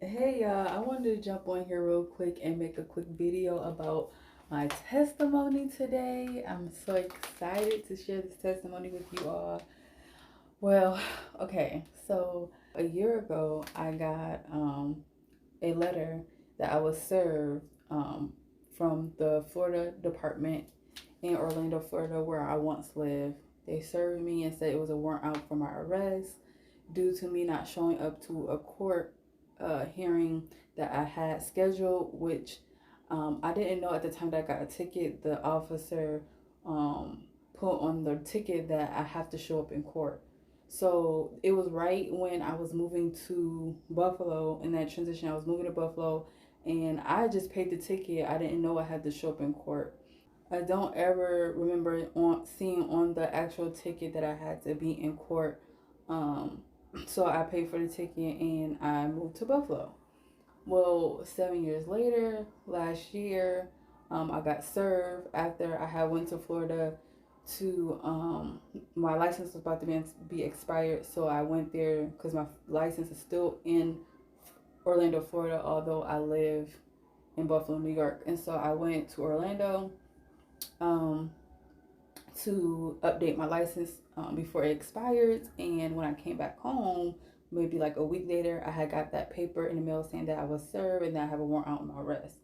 Hey y'all, I wanted to jump on here real quick and make a quick video about my testimony today. I'm so excited to share this testimony with you all. Well, okay, so a year ago I got a letter that I was served from the Florida department in Orlando, Florida, where I once lived. They served me and said it was a warrant out for my arrest due to me not showing up to a court hearing that I had scheduled, which I didn't know at the time that I got a ticket. The officer put on the ticket that I have to show up in court. So it was right when I was moving to Buffalo in that transition. I was moving to Buffalo and I just paid the ticket. I didn't know I had to show up in court. I don't ever remember on seeing on the actual ticket that I had to be in court. Um, so I paid for the ticket and I moved to Buffalo. Well, 7 years later, last year, I got served after I had went to Florida to my license was about to be expired, so I went there because my license is still in Orlando, Florida, although I live in Buffalo, New York. And so I went to Orlando um, to update my license before it expired. And when I came back home, maybe like a week later, I had got that paper in the mail saying that I was served and that I have a warrant out on my arrest.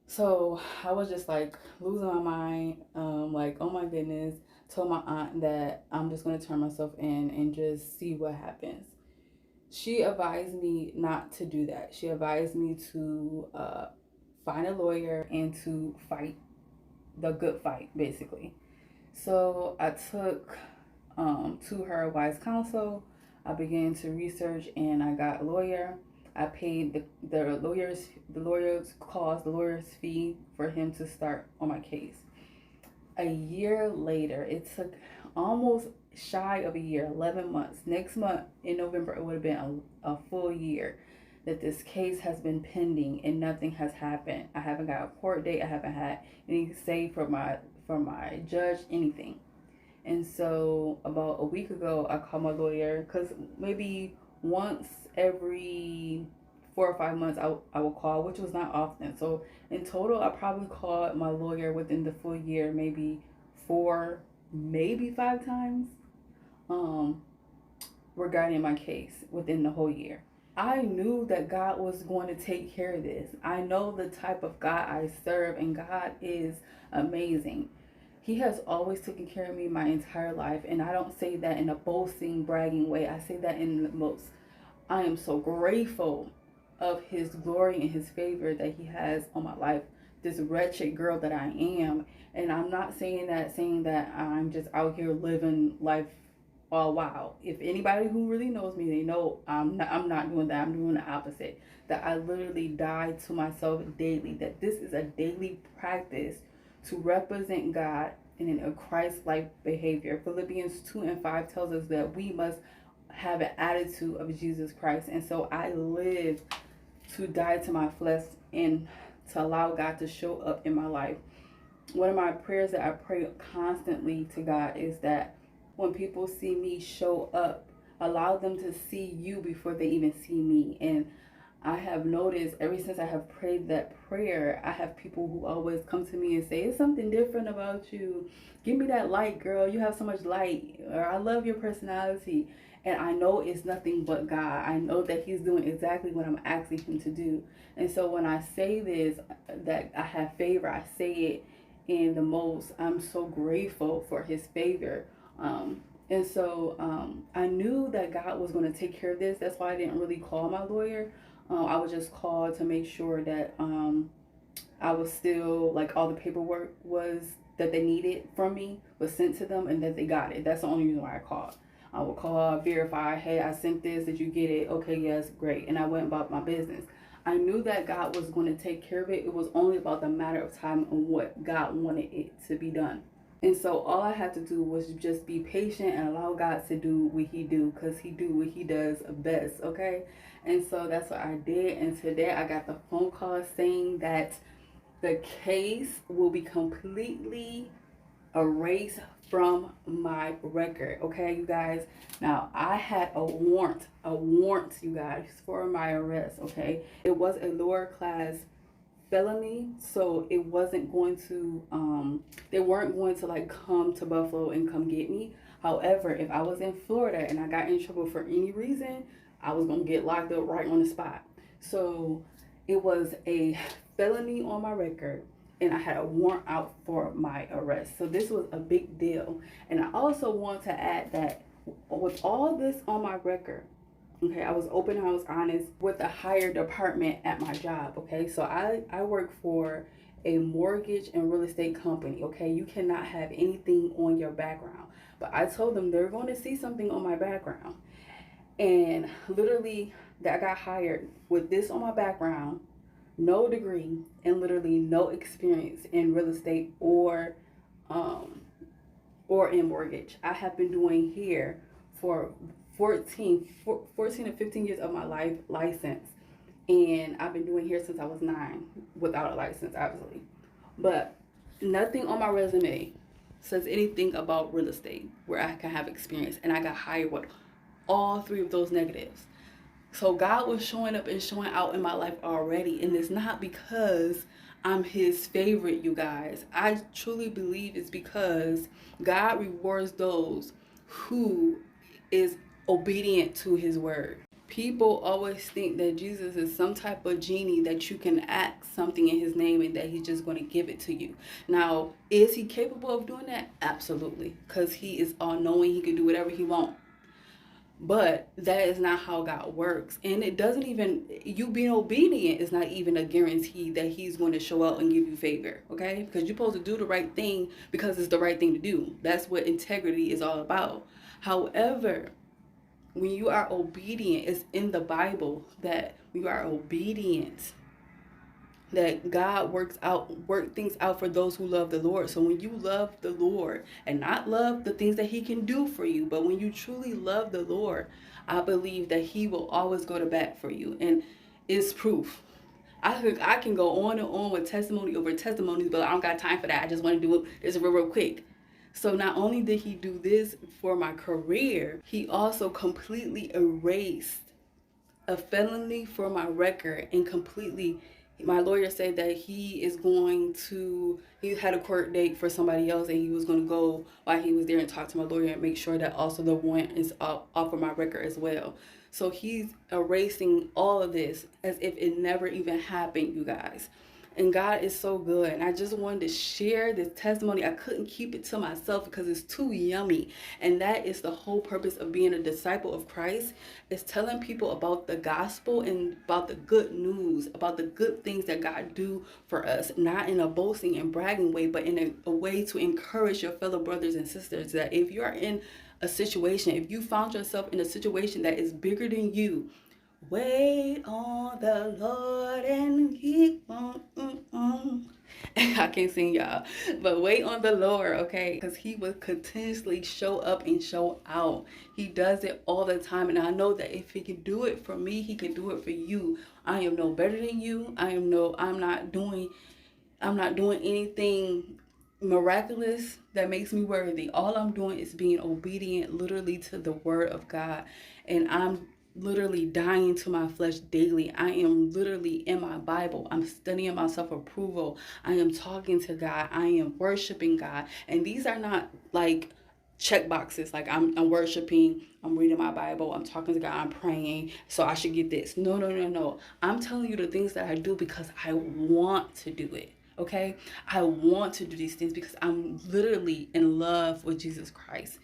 So I was just like losing my mind, like, oh my goodness. Told my aunt that I'm just going to turn myself in and just see what happens. She advised me not to do that. She advised me to find a lawyer and to fight the good fight, basically. So I took to her wise counsel. I began to research and I got a lawyer. I paid the lawyer's cost, the lawyer's fee for him to start on my case. A year later, it took almost shy of a year, 11 months. Next month in November, it would have been a full year that this case has been pending and nothing has happened. I haven't got a court date. I haven't had any say from my judge, anything. And so about a week ago, I called my lawyer because maybe once every 4 or 5 months I will call, which was not often. So in total, I probably called my lawyer within the full year, maybe four, maybe five times um, regarding my case within the whole year. I knew that God was going to take care of this. I know the type of God I serve, and God is amazing. He has always taken care of me my entire life, and I don't say that in a boasting, bragging way. I say that in the most, I am so grateful of His glory and His favor that He has on my life. This wretched girl that I am, and I'm not saying that I'm just out here living life all wow. If anybody who really knows me, they know I'm not doing that. I'm doing the opposite. That I literally die to myself daily. That this is a daily practice to represent God in a Christ-like behavior. Philippians 2:5 tells us that we must have an attitude of Jesus Christ. And so I live to die to my flesh and to allow God to show up in my life. One of my prayers that I pray constantly to God is that when people see me show up, allow them to see you before they even see me. And I have noticed ever since I have prayed that prayer, I have people who always come to me and say, it's something different about you. Give me that light, girl. You have so much light. Or I love your personality. And I know it's nothing but God. I know that He's doing exactly what I'm asking Him to do. And so when I say this, that I have favor, I say it in the most, I'm so grateful for His favor. And so I knew that God was going to take care of this. That's why I didn't really call my lawyer. I would just call to make sure that I was still, like, all the paperwork was that they needed from me was sent to them and that they got it. That's the only reason why I called. I would call, verify, hey, I sent this. Did you get it? Okay, yes, great. And I went about my business. I knew that God was going to take care of it. It was only about the matter of time and what God wanted it to be done. And so all I had to do was just be patient and allow God to do what He do, because He do what He does best, okay? And so that's what I did. And today I got the phone call saying that the case will be completely erased from my record. Okay, you guys. Now, I had a warrant, you guys, for my arrest. Okay, it was a lower class felony, so it wasn't going to they weren't going to like come to Buffalo and come get me. However, if I was in Florida and I got in trouble for any reason, I was going to get locked up right on the spot. So it was a felony on my record, and I had a warrant out for my arrest. So this was a big deal. And I also want to add that with all this on my record, okay, I was open, I was honest with a higher department at my job. Okay, so I work for a mortgage and real estate company. Okay, you cannot have anything on your background, but I told them they're going to see something on my background. And literally, that I got hired with this on my background, no degree, and literally no experience in real estate or in mortgage. I have been doing here for 14 to 15 years of my life license, and I've been doing here since I was 9 without a license, obviously. But nothing on my resume says anything about real estate where I can have experience, and I got hired with all 3 of those negatives. So God was showing up and showing out in my life already, and it's not because I'm his favorite, you guys. I truly believe it's because God rewards those who is obedient to his word. People always think that Jesus is some type of genie that you can ask something in his name and that he's just going to give it to you. Now, is he capable of doing that? Absolutely, because he is all-knowing. He can do whatever he wants. But that is not how God works. And it doesn't even, you being obedient is not even a guarantee that he's going to show up and give you favor, okay? Because you're supposed to do the right thing because it's the right thing to do. That's what integrity is all about. However, when you are obedient, it's in the Bible that we are obedient, that God work things out for those who love the Lord. So when you love the Lord and not love the things that he can do for you, but when you truly love the Lord, I believe that he will always go to bat for you. And it's proof. I can go on and on with testimony over testimonies, but I don't got time for that. I just want to do this real quick. So not only did he do this for my career, he also completely erased a felony for my record, and completely, my lawyer said that he had a court date for somebody else, and he was going to go while he was there and talk to my lawyer and make sure that also the warrant is off of my record as well. So he's erasing all of this as if it never even happened, you guys. And God is so good. And I just wanted to share this testimony. I couldn't keep it to myself because it's too yummy. And that is the whole purpose of being a disciple of Christ, is telling people about the gospel and about the good news, about the good things that God do for us, not in a boasting and bragging way, but in a way to encourage your fellow brothers and sisters that if you are in a situation, if you found yourself in a situation that is bigger than you, wait on the Lord and keep on. I can't sing, y'all, but wait on the Lord, okay? Because he will continuously show up and show out. He does it all the time, and I know that if he can do it for me, he can do it for you. I am no better than you. I'm not doing anything miraculous that makes me worthy. All I'm doing is being obedient literally to the word of God, and I'm literally dying to my flesh daily. I am literally in my Bible. I'm studying my self-approval. I am talking to God. I am worshiping God. And these are not like check boxes. Like I'm worshiping, I'm reading my Bible, I'm talking to God, I'm praying, so I should get this. No. I'm telling you the things that I do because I want to do it. Okay? I want to do these things because I'm literally in love with Jesus Christ.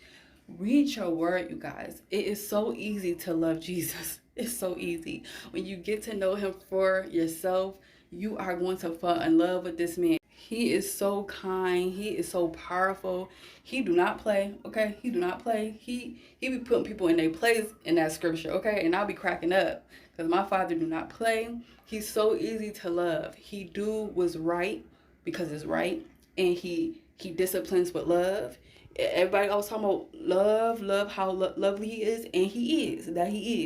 Read your word, you guys. It is so easy to love Jesus. It's so easy. When you get to know him for yourself, you are going to fall in love with this man. He is so kind. He is so powerful. He do not play, okay? He do not play. He be putting people in their place in that scripture, okay? And I'll be cracking up because my father do not play. He's so easy to love. He do what's right because it's right, and he disciplines with love. Everybody always talking about love, how lovely he is, and he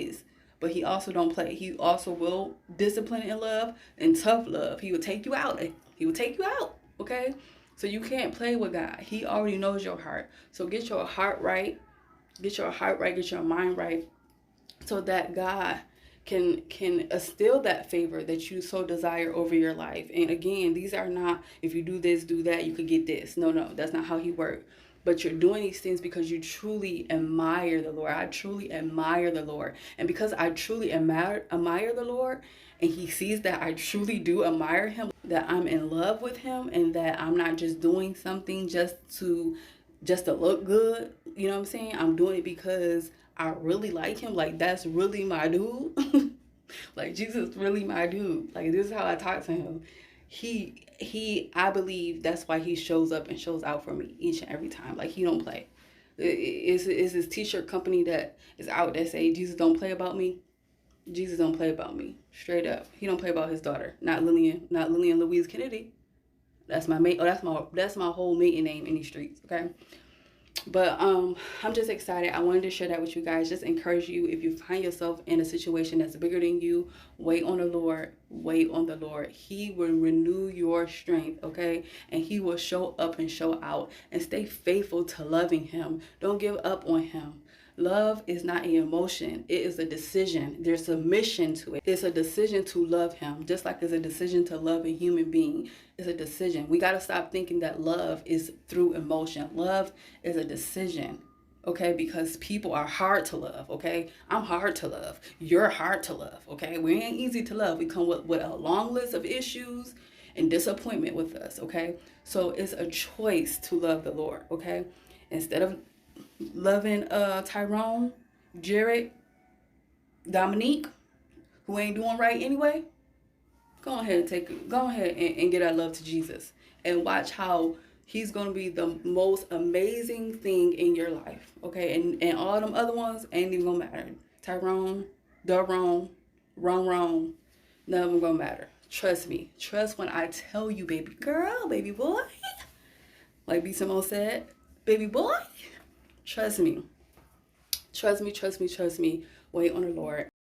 is. But he also don't play. He also will discipline in love and tough love. He will take you out. Okay? So you can't play with God. He already knows your heart. So get your heart right. Get your heart right. Get your mind right, so that God can instill that favor that you so desire over your life. And again, these are not, if you do this, do that, you could get this. No, that's not how he works. But you're doing these things because you truly admire the Lord. I truly admire the Lord. And because I truly admire the Lord, and he sees that I truly do admire him, that I'm in love with him, and that I'm not just doing something just to look good. You know what I'm saying? I'm doing it because I really like him. Like, that's really my dude. Like, Jesus really my dude. Like, this is how I talk to him. I believe that's why he shows up and shows out for me each and every time. Like, he don't play. Is this t-shirt company that is out that say Jesus don't play about me? Jesus don't play about me. Straight up. He don't play about his daughter. Not Lillian Louise Kennedy. That's my mate. Oh, that's my whole maiden name in these streets. Okay. But I'm just excited. I wanted to share that with you guys. Just encourage you, if you find yourself in a situation that's bigger than you, wait on the Lord. Wait on the Lord. He will renew your strength, okay? And he will show up and show out. And stay faithful to loving him. Don't give up on him. Love is not an emotion. It is a decision. There's a mission to it. It's a decision to love him, just like it's a decision to love a human being. It's a decision. We got to stop thinking that love is through emotion. Love is a decision, okay? Because people are hard to love, okay? I'm hard to love. You're hard to love, okay? We ain't easy to love. We come with a long list of issues and disappointment with us, okay? So it's a choice to love the Lord, okay? Instead of loving Tyrone, Jared, Dominique, who ain't doing right anyway, go ahead and get our love to Jesus, and watch how he's gonna be the most amazing thing in your life. Okay, and all them other ones ain't even gonna matter. Tyrone, Daron, Wrong, none of them gonna matter. Trust me. Trust when I tell you, baby girl, baby boy. Like B. Simone said, baby boy. Trust me. Trust me. Wait on the Lord.